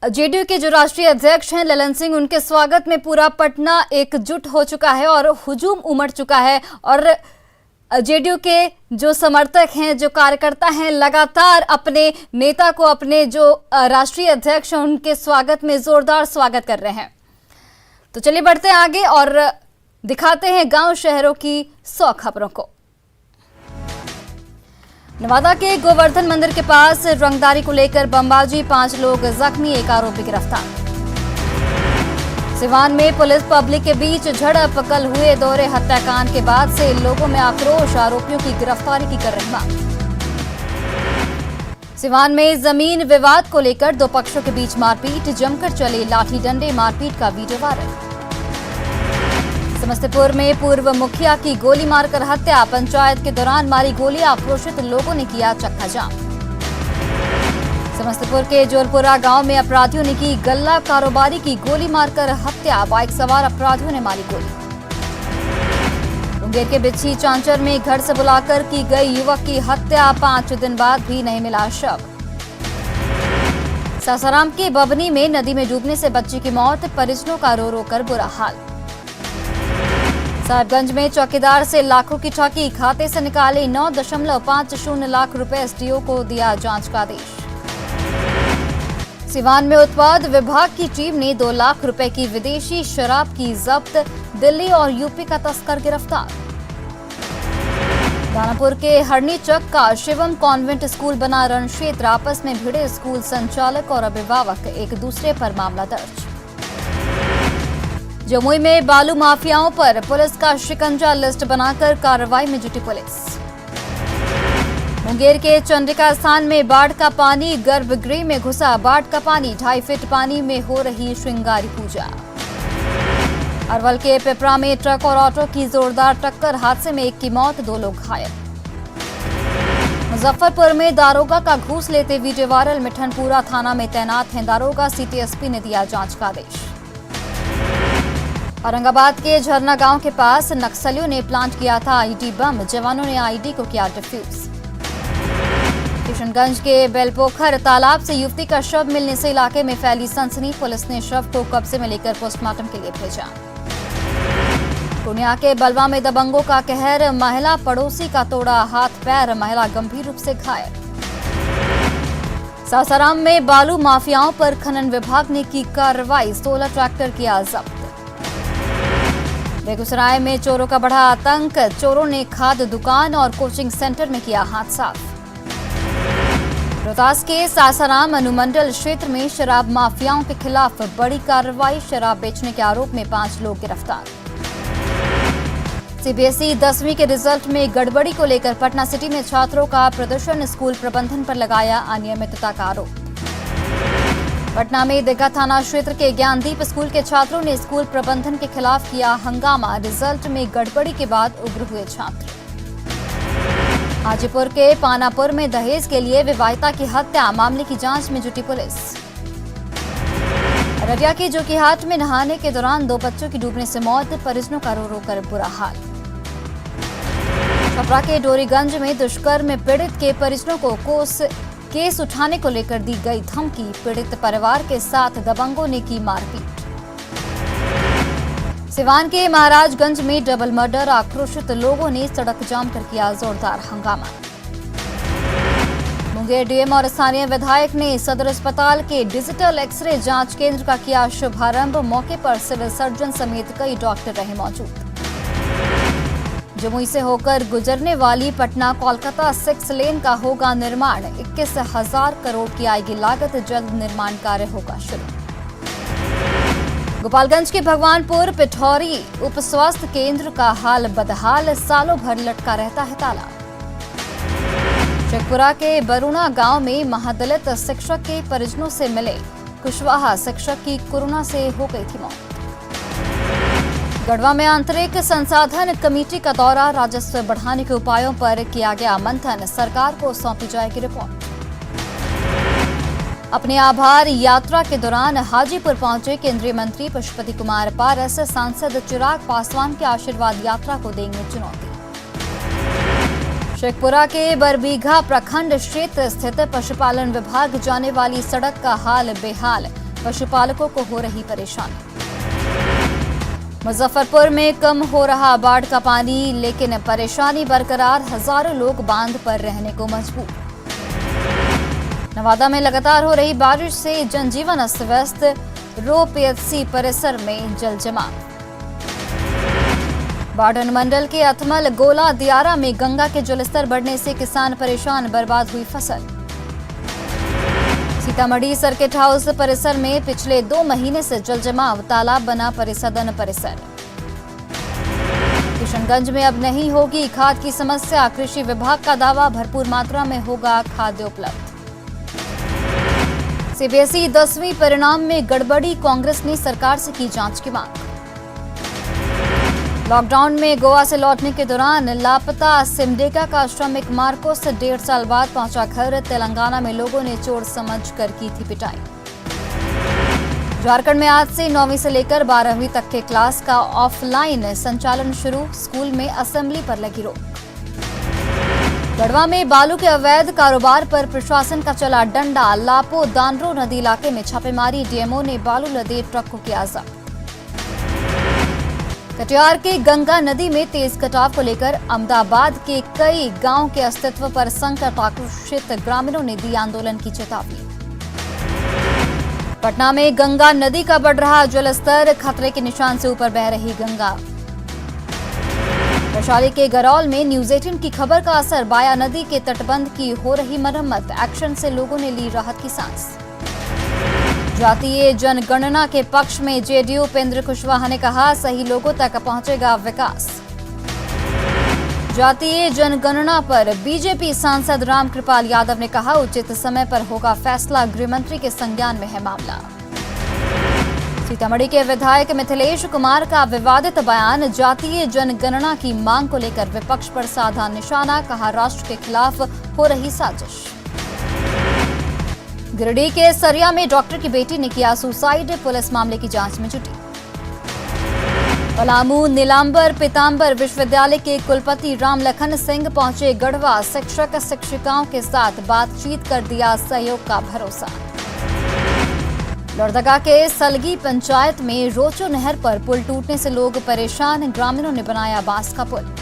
JDU के जो राष्ट्रीय अध्यक्ष हैं ललन सिंह, उनके स्वागत में पूरा पटना एकजुट हो चुका है और हुजूम उमड़ चुका है। और जेडीयू के जो समर्थक हैं, जो कार्यकर्ता हैं, लगातार अपने नेता को, अपने जो राष्ट्रीय अध्यक्ष हैं, उनके स्वागत में जोरदार स्वागत कर रहे हैं। तो चलिए बढ़ते हैं आगे और दिखाते हैं गांव शहरों की 100 खबरों को। नवादा के गोवर्धन मंदिर के पास रंगदारी को लेकर बमबाजी, 5 लोग जख्मी, 1 आरोपी गिरफ्तार। सिवान में पुलिस पब्लिक के बीच झड़प, कल हुए दोहरे हत्याकांड के बाद से लोगों में आक्रोश, आरोपियों की गिरफ्तारी की कर रही मांग। सिवान में जमीन विवाद को लेकर 2 पक्षों के बीच मारपीट, जमकर चले लाठी डंडे, मारपीट का वीडियो वायरल। समस्तीपुर में पूर्व मुखिया की गोली मारकर हत्या, पंचायत के दौरान मारी गोली, आक्रोशित लोगों ने किया चक्का जाम। समस्तीपुर के जोलपुरा गांव में अपराधियों ने की गल्ला कारोबारी की गोली मारकर हत्या, बाइक सवार अपराधियों ने मारी गोली। मुंगेर के बिच्छी चांचर में घर से बुलाकर की गई युवक की हत्या, 5 दिन बाद भी नहीं मिला शव। सासाराम के बबनी में नदी में डूबने से बच्ची की मौत, परिजनों का रो रो कर बुरा हाल। साहिबगंज में चौकीदार से लाखों की ठगी, खाते से निकाले 9.50 लाख रुपए, एसडीओ को दिया जांच का आदेश। सिवान में उत्पाद विभाग की टीम ने 2 लाख रुपए की विदेशी शराब की जब्त, दिल्ली और यूपी का तस्कर गिरफ्तार। दानापुर के हरनी चक का शिवम कॉन्वेंट स्कूल बना रण क्षेत्र, आपस में भिड़े स्कूल संचालक और अभिभावक, एक दूसरे पर मामला दर्ज। जमुई में बालू माफियाओं पर पुलिस का शिकंजा, लिस्ट बनाकर कार्रवाई में जुटी पुलिस। मुंगेर के चंद्रिका स्थान में बाढ़ का पानी, गर्भगृह में घुसा बाढ़ का पानी, 2.5 फीट पानी में हो रही श्रृंगारी पूजा। अरवल के पिपरा में ट्रक और ऑटो की जोरदार टक्कर, हादसे में 1 की मौत, 2 लोग घायल। मुजफ्फरपुर में दारोगा का घूस लेते वीडियो वायरल, मिठनपुरा थाना में तैनात हैं दारोगा, सिटी एसपी ने दिया जांच का आदेश। औरंगाबाद के झरना गांव के पास नक्सलियों ने प्लांट किया था आईडी बम, जवानों ने आईडी को किया डिफ्यूज। किशनगंज के बेलपोखर तालाब से युवती का शव मिलने से इलाके में फैली सनसनी, पुलिस ने शव को कब्जे में लेकर पोस्टमार्टम के लिए भेजा। पूर्णिया के बलवा में दबंगों का कहर, महिला पड़ोसी का तोड़ा हाथ पैर, महिला गंभीर रूप से घायल। सासाराम में बालू माफियाओं पर खनन विभाग ने की कार्रवाई, 16 ट्रैक्टर किया जब्त। बेगूसराय में चोरों का बढ़ा आतंक, चोरों ने खाद दुकान और कोचिंग सेंटर में किया हाथ साफ। रोहतास के सासाराम अनुमंडल क्षेत्र में शराब माफियाओं के खिलाफ बड़ी कार्रवाई, शराब बेचने के आरोप में 5 लोग गिरफ्तार। सीबीएसई 10वीं के रिजल्ट में गड़बड़ी को लेकर पटना सिटी में छात्रों का प्रदर्शन, स्कूल प्रबंधन पर लगाया अनियमितता का आरोप। पटना में दीघा थाना क्षेत्र के ज्ञानदीप स्कूल के छात्रों ने स्कूल प्रबंधन के खिलाफ किया हंगामा, रिजल्ट में गड़बड़ी के बाद उग्र हुए छात्र। हाजीपुर के पानापुर में दहेज के लिए विवाहिता की हत्या, मामले की जांच में जुटी पुलिस। अररिया के जोकीहाट में नहाने के दौरान 2 बच्चों की डूबने से मौत, परिजनों का रो रो कर बुरा हाल। छपरा के डोरीगंज में दुष्कर्म में पीड़ित के परिजनों को केस उठाने को लेकर दी गई धमकी, पीड़ित परिवार के साथ दबंगों ने की मारपीट। सिवान के महाराजगंज में डबल मर्डर, आक्रोशित लोगों ने सड़क जाम कर किया जोरदार हंगामा। मुंगेर डीएम और स्थानीय विधायक ने सदर अस्पताल के डिजिटल एक्सरे जांच केंद्र का किया शुभारंभ, मौके पर सिविल सर्जन समेत कई डॉक्टर रहे मौजूद। जमुई से होकर गुजरने वाली पटना कोलकाता 6 लेन का होगा निर्माण, 21,000 करोड़ की आएगी लागत, जल्द निर्माण कार्य होगा शुरू। गोपालगंज के भगवानपुर पिठौरी उप स्वास्थ्य केंद्र का हाल बदहाल, सालों भर लटका रहता है ताला। शेखपुरा के बरूणा गांव में महादलित शिक्षक के परिजनों से मिले कुशवाहा, शिक्षक की कोरोना से हो गई थी मौत। गढ़वा में आंतरिक संसाधन कमेटी का दौरा, राजस्व बढ़ाने के उपायों पर किया गया मंथन, सरकार को सौंपी जाएगी रिपोर्ट। अपने आभार यात्रा के दौरान हाजीपुर पहुंचे केंद्रीय मंत्री पशुपति कुमार पारस, सांसद चिराग पासवान की आशीर्वाद यात्रा को देंगे चुनौती। शेखपुरा के बरबीघा प्रखंड क्षेत्र स्थित पशुपालन विभाग जाने वाली सड़क का हाल बेहाल, पशुपालकों को हो रही परेशानी। मुजफ्फरपुर में कम हो रहा बाढ़ का पानी, लेकिन परेशानी बरकरार, हजारों लोग बांध पर रहने को मजबूर। नवादा में लगातार हो रही बारिश से जनजीवन अस्त व्यस्त, रो पीएचसी परिसर में जल जमाव। बाढ़ अनुमंडल के अथमल, गोला, दियारा में गंगा के जलस्तर बढ़ने से किसान परेशान, बर्बाद हुई फसल। सीतामढ़ी सर्किट हाउस परिसर में पिछले 2 महीने से जल जमाव, तालाब बना परिसदन परिसर। किशनगंज में अब नहीं होगी खाद की समस्या, कृषि विभाग का दावा, भरपूर मात्रा में होगा खाद्य उपलब्ध। सीबीएसई 10वीं परिणाम में गड़बड़ी, कांग्रेस ने सरकार से की जांच की मांग। लॉकडाउन में गोवा से लौटने के दौरान लापता सिमडेगा का श्रमिक मार्कोस 1.5 साल बाद पहुंचा घर। तेलंगाना में लोगों ने चोर समझकर की थी पिटाई। झारखंड में आज से 9वीं से लेकर 12वीं तक के क्लास का ऑफलाइन संचालन शुरू, स्कूल में असेंबली पर लगी रोक। गढ़वा में बालू के अवैध कारोबार पर प्रशासन का चला डंडा, लापो दानरो नदी इलाके में छापेमारी, डीएमओ ने बालू लदे ट्रक को किया जब्त। कटिहार के गंगा नदी में तेज कटाव को लेकर अहमदाबाद के कई गांव के अस्तित्व पर संकट, आक्रोशित ग्रामीणों ने दी आंदोलन की चेतावनी। पटना में गंगा नदी का बढ़ रहा जलस्तर, खतरे के निशान से ऊपर बह रही गंगा। वैशाली के गरौल में न्यूज 18 की खबर का असर, बाया नदी के तटबंध की हो रही मरम्मत, एक्शन से लोगों ने ली राहत की सांस। जातीय जनगणना के पक्ष में जेडीयू, उपेंद्र कुशवाहा ने कहा, सही लोगों तक पहुंचेगा विकास। जातीय जनगणना पर बीजेपी सांसद रामकृपाल यादव ने कहा, उचित समय पर होगा फैसला, गृहमंत्री के संज्ञान में है मामला। सीतामढ़ी के विधायक मिथिलेश कुमार का विवादित बयान, जातीय जनगणना की मांग को लेकर विपक्ष पर साधा निशाना, कहा राष्ट्र के खिलाफ हो रही साजिश। गिरिडीह के सरिया में डॉक्टर की बेटी ने किया सुसाइड, पुलिस मामले की जांच में जुटी। पलामू नीलांबर पीतांबर विश्वविद्यालय के कुलपति रामलखन सिंह पहुंचे गढ़वा, शिक्षक शिक्षिकाओं के साथ बातचीत कर दिया सहयोग का भरोसा। लोहरदगा के सलगी पंचायत में रोचो नहर पर पुल टूटने से लोग परेशान, ग्रामीणों ने बनाया बांस का पुल।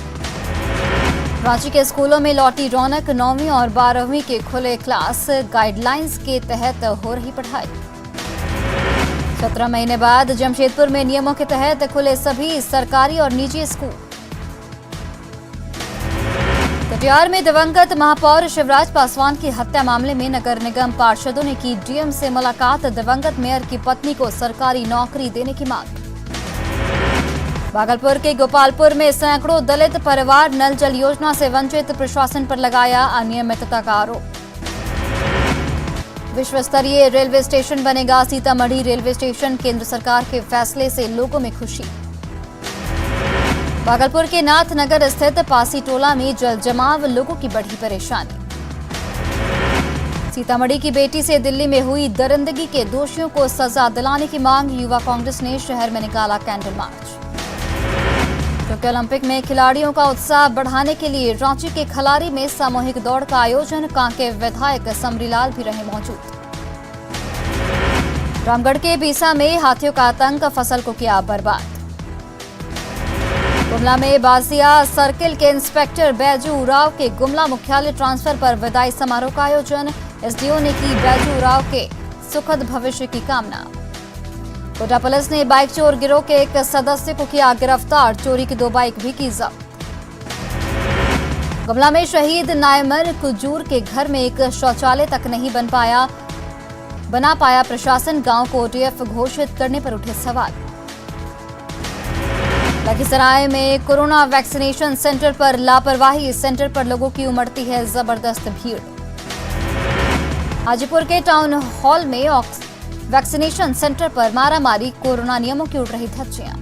रांची के स्कूलों में लौटी रौनक, 9वीं और 12वीं के खुले क्लास, गाइडलाइंस के तहत हो रही पढ़ाई। 17 महीने बाद जमशेदपुर में नियमों के तहत खुले सभी सरकारी और निजी स्कूल। कटिहार में दिवंगत महापौर शिवराज पासवान की हत्या मामले में नगर निगम पार्षदों ने की डीएम से मुलाकात, दिवंगत मेयर की पत्नी को सरकारी नौकरी देने की मांग। भागलपुर के गोपालपुर में सैकड़ों दलित परिवार नल जल योजना से वंचित, प्रशासन पर लगाया अनियमितता का आरोप। विश्व स्तरीय रेलवे स्टेशन बनेगा सीतामढ़ी रेलवे स्टेशन, केंद्र सरकार के फैसले से लोगों में खुशी। भागलपुर के नाथनगर स्थित पासी टोला में जल जमाव, लोगों की बढ़ी परेशानी। सीतामढ़ी की बेटी से दिल्ली में हुई दरिंदगी के दोषियों को सजा दिलाने की मांग, युवा कांग्रेस ने शहर में निकाला कैंडल मार्च। टोक्यो ओलंपिक में खिलाड़ियों का उत्साह बढ़ाने के लिए रांची के खलारी में सामूहिक दौड़ का आयोजन, कांके विधायक समरीलाल भी रहे मौजूद। रामगढ़ के बीसा में हाथियों का आतंक, फसल को किया बर्बाद। गुमला में बासिया सर्किल के इंस्पेक्टर बैजू राव के गुमला मुख्यालय ट्रांसफर पर विदाई समारोह का आयोजन, एसडीओ ने की बैजू राव के सुखद भविष्य की कामना। कोटा पुलिस ने बाइक चोर गिरोह के एक सदस्य को किया गिरफ्तार, चोरी की 2 बाइक भी की जब्त। गुमला में शहीद नायमर कुजूर के घर में एक शौचालय तक नहीं बना पाया प्रशासन, गांव को ओटीएफ घोषित करने पर उठे सवाल। लखीसराय में कोरोना वैक्सीनेशन सेंटर पर लापरवाही, सेंटर पर लोगों की उमड़ती है जबरदस्त भीड़। हाजीपुर के टाउन हॉल में वैक्सीनेशन सेंटर पर मारामारी, कोरोना नियमों की उड़ रही धज्जियां।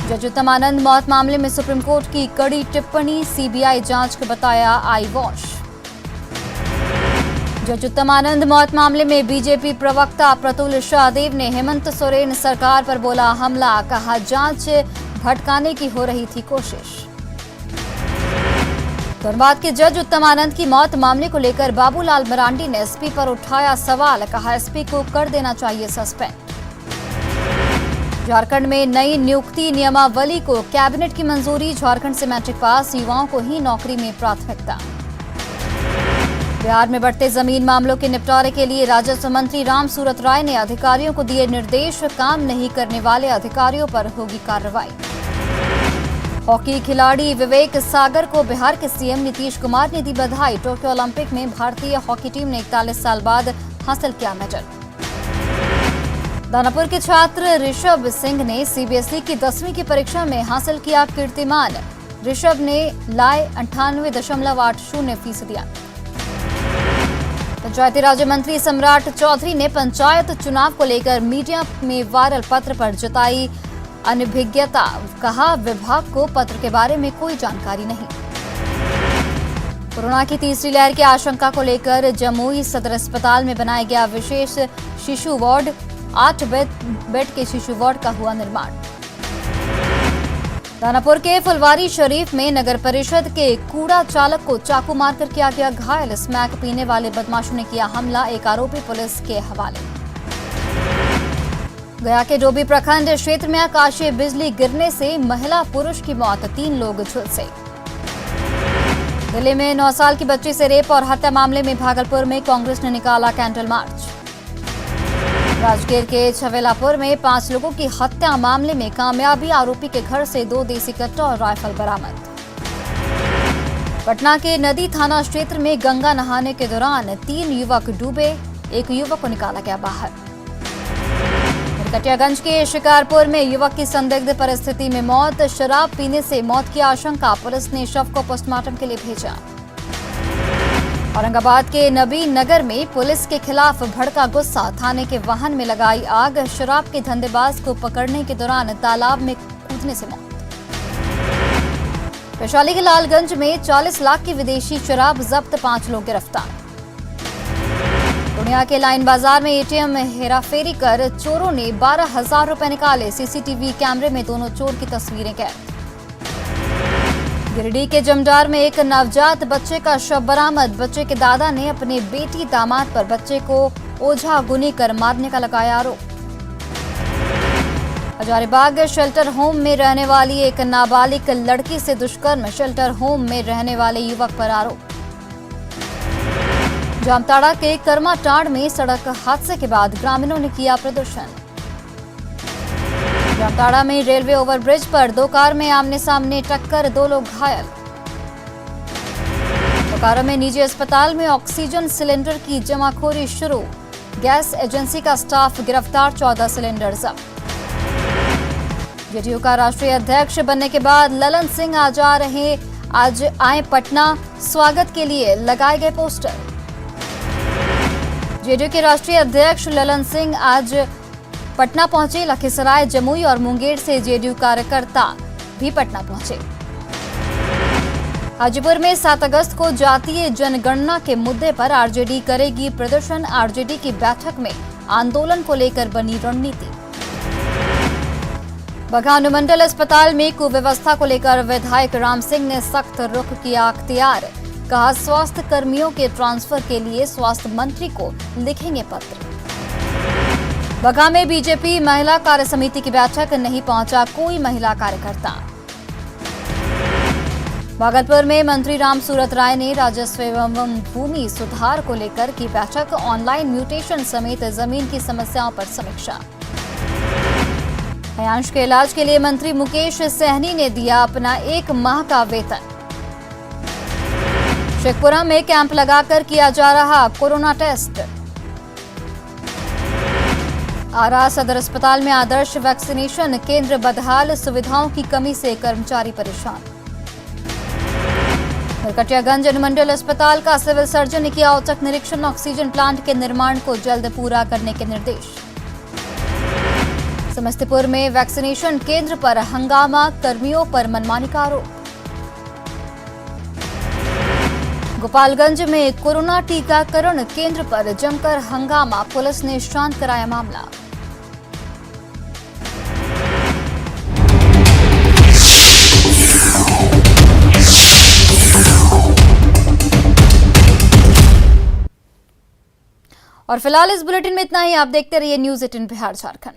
जज उत्तम आनंद मौत मामले में सुप्रीम कोर्ट की कड़ी टिप्पणी, सीबीआई जांच को बताया आई वॉश। जज उत्तम आनंद मौत मामले में बीजेपी प्रवक्ता प्रतुल शाहदेव ने हेमंत सोरेन सरकार पर बोला हमला, कहा जांच भटकाने की हो रही थी कोशिश। धनबाद के जज उत्तम आनंद की मौत मामले को लेकर बाबूलाल मरांडी ने एसपी पर उठाया सवाल, कहा एसपी को कर देना चाहिए सस्पेंड। झारखंड में नई नियुक्ति नियमावली को कैबिनेट की मंजूरी, झारखंड से मैट्रिक पास युवाओं को ही नौकरी में प्राथमिकता। बिहार में बढ़ते जमीन मामलों के निपटारे के लिए राजस्व मंत्री रामसूरत राय ने अधिकारियों को दिए निर्देश, काम नहीं करने वाले अधिकारियों पर होगी कार्रवाई। हॉकी खिलाड़ी विवेक सागर को बिहार के सीएम नीतीश कुमार ने दी बधाई, टोक्यो ओलंपिक में भारतीय हॉकी टीम ने 41 साल बाद हासिल किया मेडल। दानापुर के छात्र ऋषभ सिंह ने सीबीएसई की 10वीं की परीक्षा में हासिल किया कीर्तिमान, ऋषभ ने लाए 98.80% अंक। पंचायती राज्य मंत्री सम्राट चौधरी ने पंचायत चुनाव को लेकर मीडिया में वायरल पत्र पर जताई अनभिज्ञता, कहा विभाग को पत्र के बारे में कोई जानकारी नहीं। कोरोना की तीसरी लहर की आशंका को लेकर जमुई सदर अस्पताल में बनाया गया विशेष शिशु वार्ड, 8 बेड के शिशु वार्ड का हुआ निर्माण। दानापुर के फुलवारी शरीफ में नगर परिषद के कूड़ा चालक को चाकू मारकर किया गया घायल, स्मैक पीने वाले बदमाशों ने किया हमला, एक आरोपी पुलिस के हवाले। गया के डोभी प्रखंड क्षेत्र में आकाशीय बिजली गिरने से महिला पुरुष की मौत, 3 लोग झुलसे। दिल्ली में 9 साल की बच्ची से रेप और हत्या मामले में भागलपुर में कांग्रेस ने निकाला कैंडल मार्च। राजगीर के छवेलापुर में 5 लोगों की हत्या मामले में कामयाबी, आरोपी के घर से 2 देसी कट्टा और राइफल बरामद। पटना के नदी थाना क्षेत्र में गंगा नहाने के दौरान 3 युवक डूबे, एक युवक को निकाला गया बाहर। कटियागंज के शिकारपुर में युवक की संदिग्ध परिस्थिति में मौत, शराब पीने से मौत की आशंका, पुलिस ने शव को पोस्टमार्टम के लिए भेजा। औरंगाबाद के नबी नगर में पुलिस के खिलाफ भड़का गुस्सा, थाने के वाहन में लगाई आग, शराब के धंधेबाज को पकड़ने के दौरान तालाब में कूदने से मौत। वैशाली के लालगंज में 40 लाख की विदेशी शराब जब्त, 5 लोग गिरफ्तार। पूर्णिया के लाइन बाजार में एटीएम हेराफेरी कर चोरों ने 12,000 रुपए निकाले, सीसीटीवी कैमरे में दोनों चोर की तस्वीरें कैद। गिरिडीह के जमदार में एक नवजात बच्चे का शव बरामद, बच्चे के दादा ने अपने बेटी दामाद पर बच्चे को ओझा गुनी कर मारने का लगाया आरोप। हजारीबाग शेल्टर होम में रहने वाली एक नाबालिग लड़की से दुष्कर्म, शेल्टर होम में रहने वाले युवक पर आरोप। जामताड़ा के कर्माटांड में सड़क हादसे के बाद ग्रामीणों ने किया प्रदर्शन। जामताड़ा में रेलवे ओवरब्रिज पर 2 कार में आमने सामने टक्कर, 2 लोग घायल। बोकारो में निजी अस्पताल में ऑक्सीजन सिलेंडर की जमाखोरी शुरू, गैस एजेंसी का स्टाफ गिरफ्तार, 14 सिलेंडर जब्त। जेडीयू का राष्ट्रीय अध्यक्ष बनने के बाद ललन सिंह आज आए पटना, स्वागत के लिए लगाए गए पोस्टर। जेडीयू के राष्ट्रीय अध्यक्ष ललन सिंह आज पटना पहुंचे, लखीसराय, जमुई और मुंगेर से जेडीयू कार्यकर्ता भी पटना पहुंचे। हाजीपुर में 7 अगस्त को जातीय जनगणना के मुद्दे पर आरजेडी करेगी प्रदर्शन, आरजेडी की बैठक में आंदोलन को लेकर बनी रणनीति। बघा अनुमंडल अस्पताल में कुव्यवस्था को लेकर विधायक राम सिंह ने सख्त रुख किया अख्तियार, कहा स्वास्थ्य कर्मियों के ट्रांसफर के लिए स्वास्थ्य मंत्री को लिखेंगे पत्र। बघा में बीजेपी महिला कार्य समिति की बैठक, नहीं पहुंचा कोई महिला कार्यकर्ता। भागलपुर में मंत्री रामसूरत राय ने राजस्व एवं भूमि सुधार को लेकर की बैठक, ऑनलाइन म्यूटेशन समेत जमीन की समस्याओं पर समीक्षा। हयांश के इलाज के लिए मंत्री मुकेश सहनी ने दिया अपना 1 माह का वेतन। शेखपुरा में कैंप लगाकर किया जा रहा कोरोना टेस्ट। आरा सदर अस्पताल में आदर्श वैक्सीनेशन केंद्र बदहाल, सुविधाओं की कमी से कर्मचारी परेशान। कटियागंज अनुमंडल अस्पताल का सिविल सर्जन ने किया औचक निरीक्षण, ऑक्सीजन प्लांट के निर्माण को जल्द पूरा करने के निर्देश। समस्तीपुर में वैक्सीनेशन केंद्र पर हंगामा, कर्मियों पर मनमानी का आरोप। गोपालगंज में कोरोना टीकाकरण केंद्र पर जमकर हंगामा, पुलिस ने शांत कराया मामला। Oh और फिलहाल इस बुलेटिन में इतना ही। आप देखते रहिए न्यूज़ 18 बिहार झारखंड।